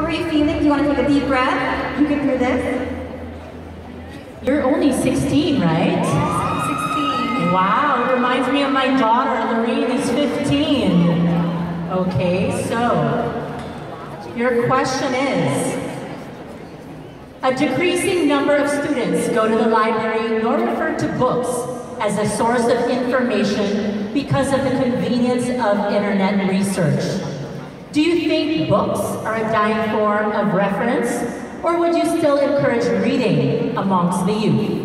are you feeling? Do you want to take a deep breath? You can do this. You're only 16, right? Yes, I'm 16. Wow, it reminds me of my daughter. Lorene is 15. Okay, so your question is, a decreasing number of students go to the library nor refer to books as a source of information because of the convenience of internet research. Do you think books are a dying form of reference, or would you still encourage reading amongst the youth?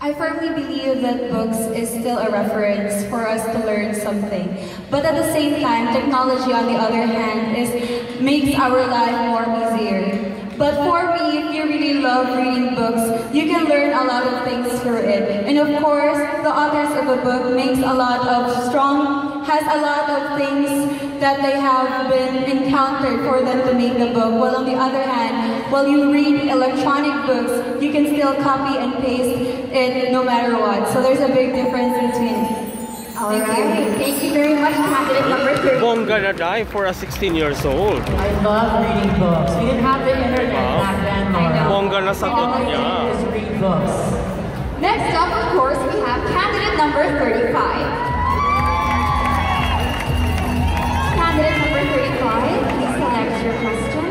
I firmly believe that books is still a reference for us to learn something. But at the same time, technology on the other hand makes our life more easier. But for me, if you really love reading books, you can learn a lot of things through it. And of course, the authors of the book has a lot of things that they have been encountered for them to make the book. While on the other hand, while you read electronic books, you can still copy and paste it no matter what. So there's a big difference between. Thank you very much, candidate number 3. Bongga na die for a 16 years old. I love reading books. We didn't have the internet back then, Laura. Bongga na sagot niya. All I did is read books. Next up, of course, we have candidate number 35. Candidate number 35, please select your question.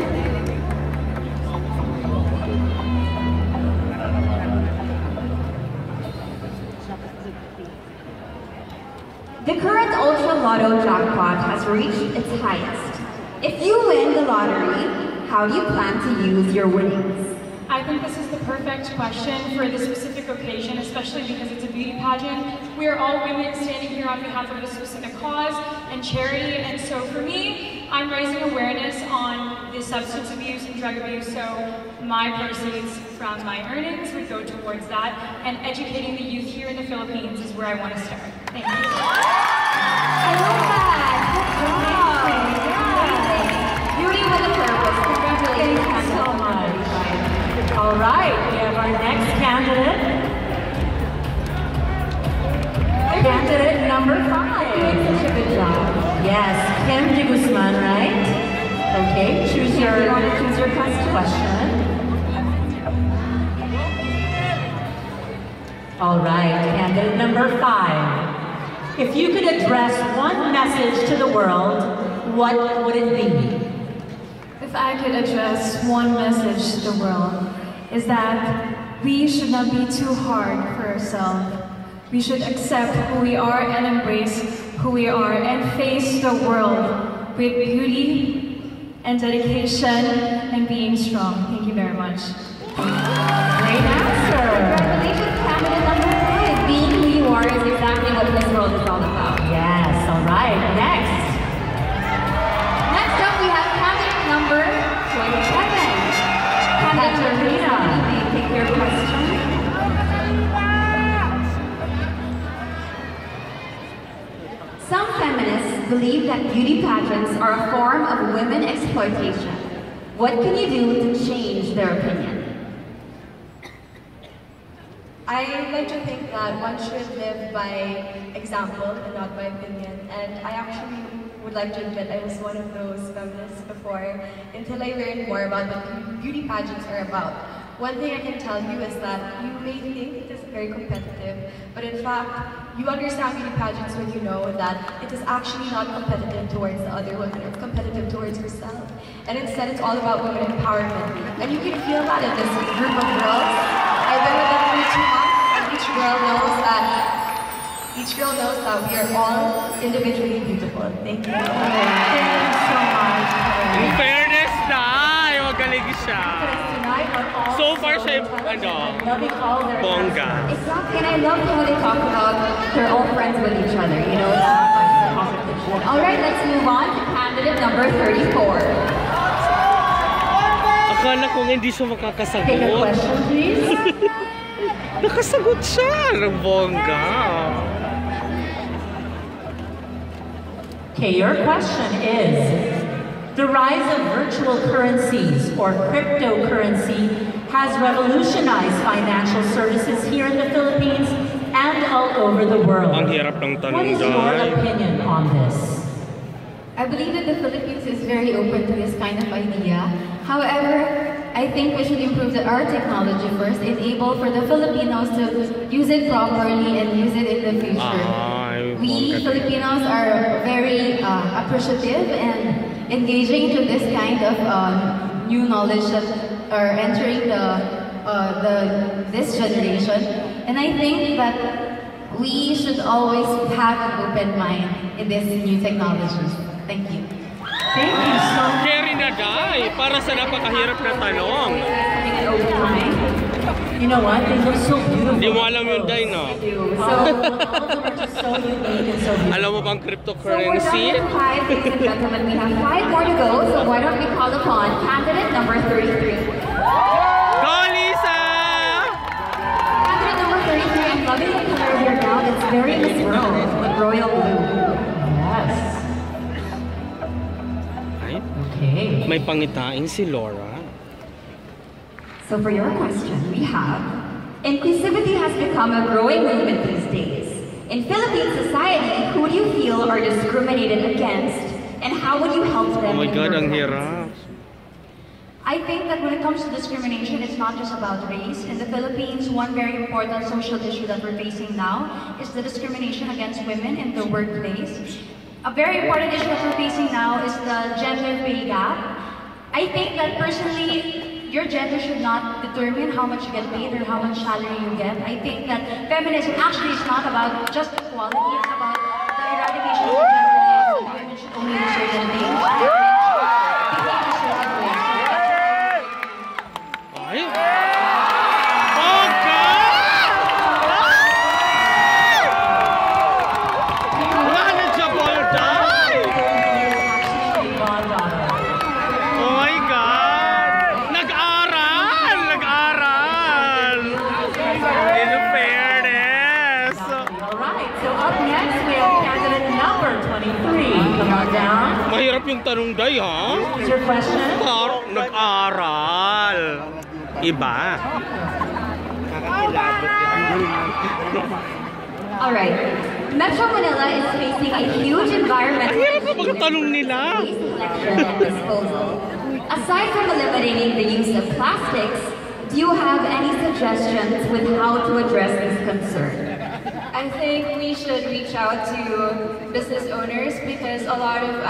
The current Ultra Lotto jackpot has reached its highest. If you win the lottery, how do you plan to use your winnings? I think this is the perfect question for this specific occasion, especially because it's a beauty pageant. We are all women standing here on behalf of a specific cause and charity, and so for me, I'm raising awareness on the substance abuse and drug abuse, so my proceeds from my earnings would go towards that, and educating the youth here in the Philippines is where I want to start. Thank you. I love that! Beauty with a purpose. Congratulations. Thank you so much. All right, we have our next candidate. Candidate number 5. Doing such a good job. Yes, Kim de Guzman, right? Okay, choose your question. All right, candidate number 5. If you could address one message to the world, what would it be? If I could address one message to the world, is that we should not be too hard for ourselves. We should accept who we are and embrace who we are and face the world with beauty and dedication and being strong. Thank you very much. Great answer. Congratulations, candidate number 5. Being who you are is exactly what this world is all about. Yes, all right. Next. Next up, we have candidate number 27. Katerina. Take your question. Some feminists believe that beauty pageants are a form of women exploitation. What can you do to change their opinion? I like to think that one should live by example and not by opinion. And I actually would like to admit I was one of those feminists before until I learned more about what beauty pageants are about. One thing I can tell you is that you may think it is very competitive, but in fact, you understand beauty pageants when you know that it is actually not competitive towards the other women, it's competitive towards yourself. And instead, it's all about women empowerment. And you can feel that in this group of girls. I've been with them for 2 months, and each girl knows that we are all individually beautiful. Thank you. Thank you so much. In fairness na, magaling siya. So far siya, bongga. Exactly, and I love how they talk about they're all friends with each other, you know, that much competition. Alright, let's move on to candidate number 34. Akala kong hindi siya makakasagot. Take a question, please. Nakasagot siya ng bongga. Okay, your question is, the rise of virtual currencies or cryptocurrency has revolutionized financial services here in the Philippines and all over the world. Ang hirap ng tanong, What is your opinion on this? I believe that the Philippines is very open to this kind of idea. However, I think we should improve our technology first, enable for the Filipinos to use it properly and use it in the future. We Filipinos are very appreciative and engaging to this kind of new knowledge that are entering this generation. And I think that we should always have an open mind in this new technologies. Thank you. Thank you so much. Carry na Day, para sa napakahirap na tanong. You know what? They look so beautiful. Hindi mo alam yung Day, no? All of them are just so unique and so beautiful. Alam mo bang cryptocurrency? So we're done with 5, ladies and gentlemen. We have 5 more to go, so why don't we call upon candidate number 33. Go, Lisa! Candidate number 33, I'm loving the color of your gown. It's very Miss World with royal blue. Yes. Okay. May pangitain si Laura. So for your question, we have, inclusivity has become a growing movement these days. In Philippine society, who do you feel are discriminated against, and how would you help them? Oh my in God, your ang efforts? hirap. I think that when it comes to discrimination, it's not just about race. In the Philippines, one very important social issue that we're facing now is the discrimination against women in the workplace. A very important issue that we're facing now is the gender pay gap. I think that personally, your gender should not determine how much you get paid or how much salary you get. I think that feminism actually is not about just equality, it's about the eradication of gender roles. Women should only do certain things. Ay? Oh, God! Wala na siya, Day! Oh my God! Nag-aral! Nag-aral! In fairness! Alright, so up next we have candidate number 23. Come on down. Mahirap yung tanong, Day, ha? What's your question? Nag-aral. Iba. Alright. Metro Manila is facing a huge environmental Ang hirap na pagtanong nila. collection and disposal. Aside from eliminating the use of plastics, do you have any suggestions with how to address this concern? I think we should reach out to business owners because a lot of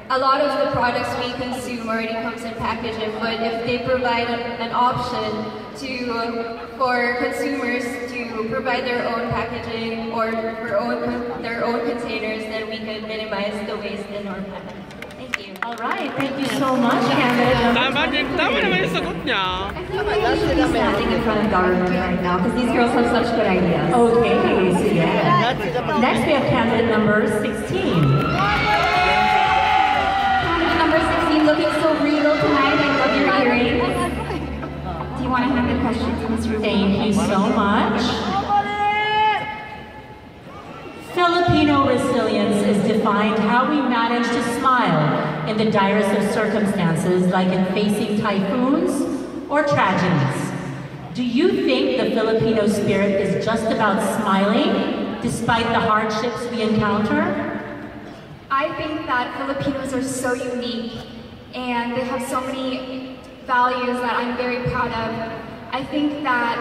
the products we consume already comes in packaging, but if they provide an option for consumers to provide their own packaging or their own containers, then we can minimize the waste in our planet. Thank you. Alright, thank you so much, candidate number 23. Tama naman yung sagot niya. I think we should be standing in front of government right now because these girls have such good ideas. Okay, so yeah. Next we have candidate number 16. Number 16, looking so regal tonight. I love your earrings. Do you want to have the question to Ms. Ruby? Thank you so much. Filipino resilience is defined how we manage to smile in the direst of circumstances, like in facing typhoons or tragedies. Do you think the Filipino spirit is just about smiling despite the hardships we encounter? I think that Filipinos are so unique and they have so many values that I'm very proud of. I think that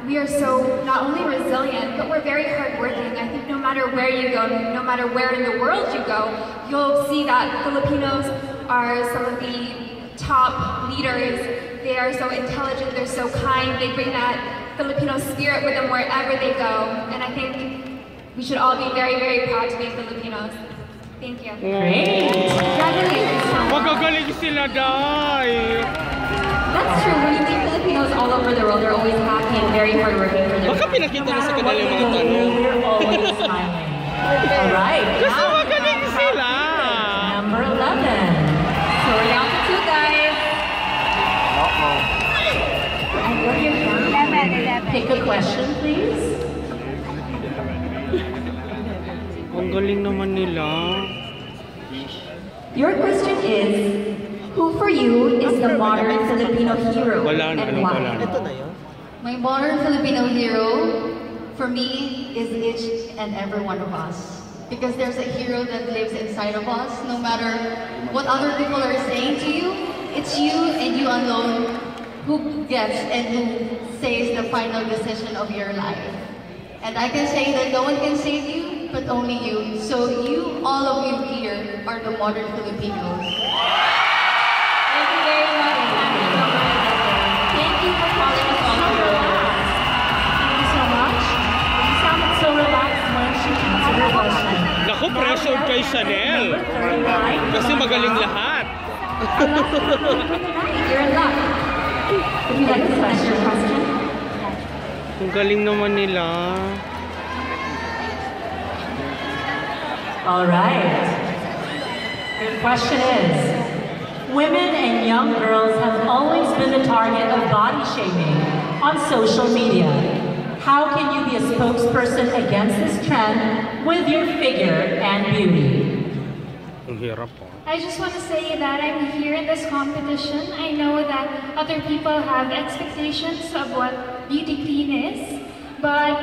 we are so not only resilient, but we're very hardworking. I think no matter where you go, no matter where in the world you go, you'll see that Filipinos are some of the top leaders. They are so intelligent, they're so kind, they bring that Filipino spirit with them wherever they go. And I think we should all be very, very proud to be Filipinos. Thank you. Great. Congratulations. Magagaling sila, Day. That's true. When you meet Filipinos all over the world, they're always happy and very hardworking for their Baka country. pinakita na sa kanila yung mga tanong. We're always smiling. Alright. Kasi magaling sila. Number 11. So we're down to 2 guys. And what are your questions? Pick a question, please. Ang galing naman nila. Your question is, who for you is the modern Filipino hero Wala na, and alam ko why? wala na. My modern Filipino hero, for me, is each and every one of us. because there's a hero that lives inside of us. No matter what other people are saying to you, it's you and you alone who gets and who says the final decision of your life. And I can say that no one can save you, but only you. So you, all of you here, are the modern Filipinos. Thank you very much. Thank you for calling us on the road. Thank you so much. You sounded so relaxed when she answered her question. Naku, pressured kay Chanel. Kasi magaling lahat. You're in luck. Would you like to finish your question? Ang galing naman nila. All right. Your question is, women and young girls have always been the target of body shaming on social media. How can you be a spokesperson against this trend with your figure and beauty? Ang hirap po. I just want to say that I'm here in this competition. I know that other people have expectations of what beauty queen is, but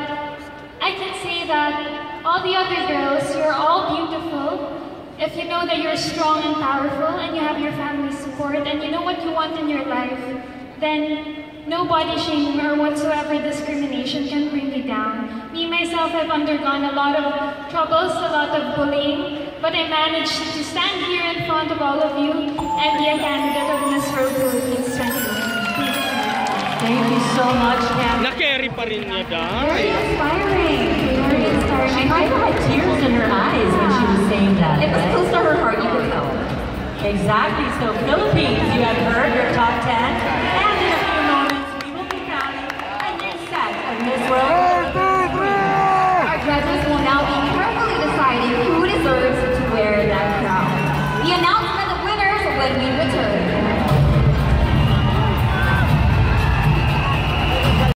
I can say that all the other girls, you're all beautiful. If you know that you're strong and powerful and you have your family support and you know what you want in your life, then no body shaming or whatsoever discrimination can bring you down. Me, myself, have undergone a lot of troubles, a lot of bullying, but I managed to stand here in front of all of you and be a candidate of Miss World Philippines 2021. Thank you so much, Cam. Na-carry pa rin niya, Very Day. inspiring. Very inspiring. She might have had tears in her eyes when she was saying that. It was right? close to her heart, you could tell. Exactly. So Philippines, you have heard your top 10, and in a few moments we will be crowning a new set of Miss World. Our judges will now be carefully deciding who deserves to wear that crown. The announcement of winners when we return.